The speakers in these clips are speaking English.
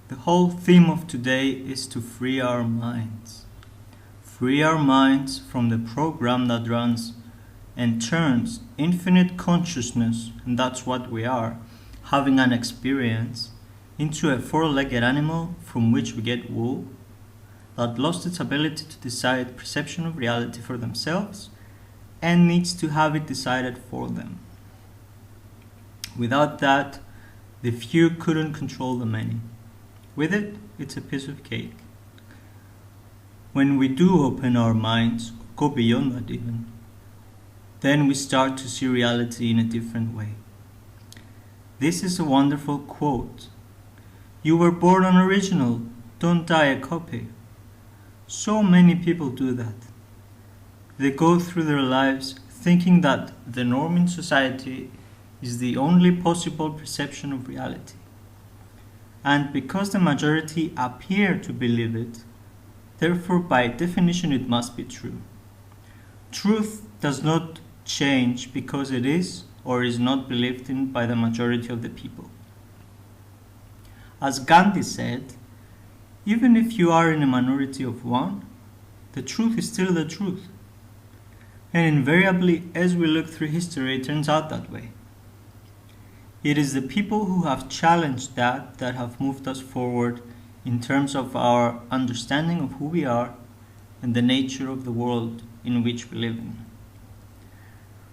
The whole theme of today is to free our minds. Free our minds from the program that runs and turns infinite consciousness, and that's what we are, having an experience, into a four-legged animal from which we get wool, that lost its ability to decide perception of reality for themselves and needs to have it decided for them. Without that, the few couldn't control the many. With it, it's a piece of cake. When we do open our minds, go beyond that even, then we start to see reality in a different way. This is a wonderful quote. You were born an original, don't die a copy. So many people do that. They go through their lives thinking that the norm in society is the only possible perception of reality. And because the majority appear to believe it, therefore by definition it must be true. Truth does not change because it is or is not believed in by the majority of the people. As Gandhi said, even if you are in a minority of one, the truth is still the truth. And invariably, as we look through history, it turns out that way. It is the people who have challenged that have moved us forward in terms of our understanding of who we are and the nature of the world in which we live in.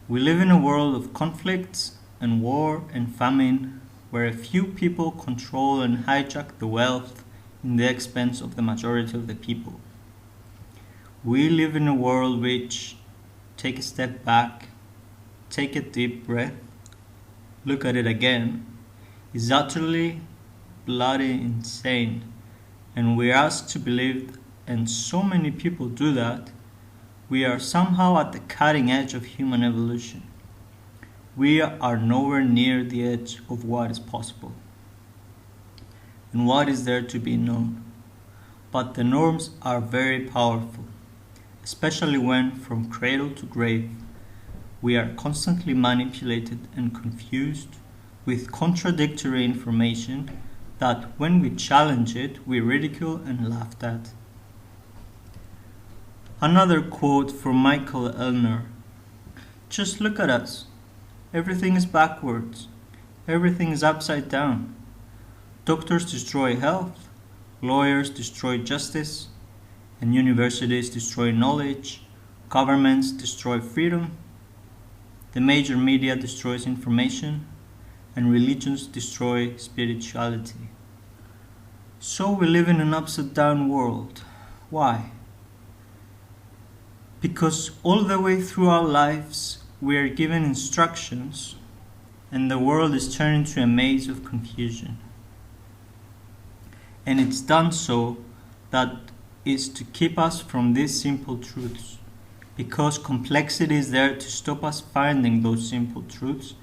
We live in a world of conflicts and war and famine, where a few people control and hijack the wealth in the expense of the majority of the people. We live in a world which, take a step back, take a deep breath, look at it again, is utterly bloody insane, and we are asked to believe, and so many people do that, we are somehow at the cutting edge of human evolution. We are nowhere near the edge of what is possible and what is there to be known. But the norms are very powerful, especially when, from cradle to grave, we are constantly manipulated and confused with contradictory information that, when we challenge it, we ridicule and laugh at. Another quote from Michael Elner. Just look at us. Everything is backwards. Everything is upside down. Doctors destroy health, lawyers destroy justice, and universities destroy knowledge, governments destroy freedom, the major media destroys information, and religions destroy spirituality. So we live in an upside down world. Why? Because all the way through our lives we are given instructions and the world is turned into a maze of confusion. And it's done so that is to keep us from these simple truths, because complexity is there to stop us finding those simple truths.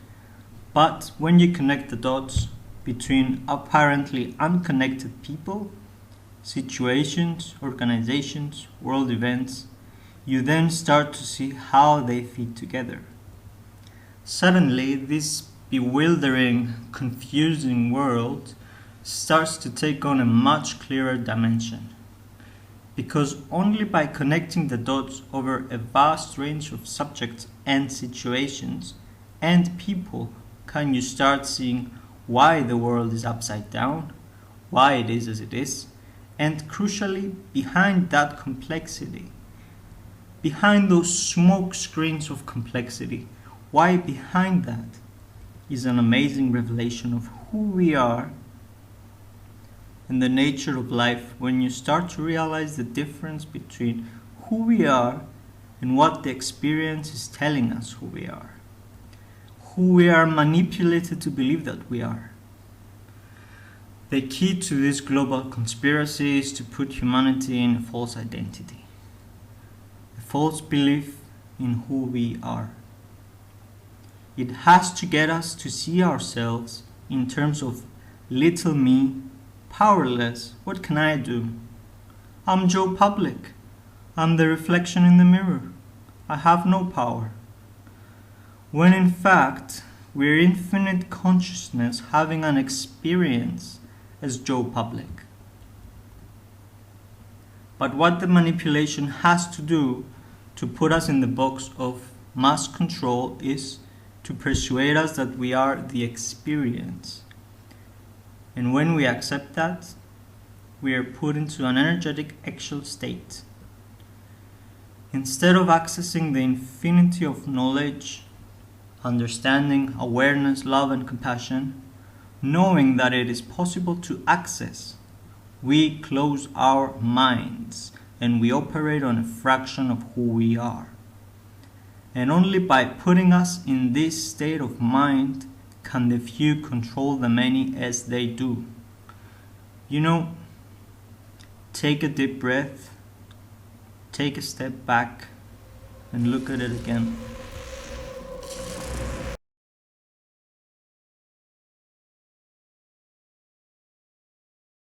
But when you connect the dots between apparently unconnected people, situations, organizations, world events, you then start to see how they fit together. Suddenly, this bewildering, confusing world starts to take on a much clearer dimension. Because only by connecting the dots over a vast range of subjects and situations and people can you start seeing why the world is upside down, why it is as it is, and crucially, behind that complexity, behind those smoke screens of complexity, why behind that is an amazing revelation of who we are and the nature of life, when you start to realize the difference between who we are and what the experience is telling us who we are manipulated to believe that we are. The key to this global conspiracy is to put humanity in a false identity, a false belief in who we are. It has to get us to see ourselves in terms of little me, powerless. What can I do? I'm Joe Public. I'm the reflection in the mirror. I have no power. When in fact, we're infinite consciousness having an experience as Joe Public. But what the manipulation has to do to put us in the box of mass control is to persuade us that we are the experience. And when we accept that, we are put into an energetic actual state. Instead of accessing the infinity of knowledge, understanding, awareness, love, and compassion, knowing that it is possible to access, we close our minds and we operate on a fraction of who we are. And only by putting us in this state of mind can the few control the many as they do. Take a deep breath, take a step back, and look at it again.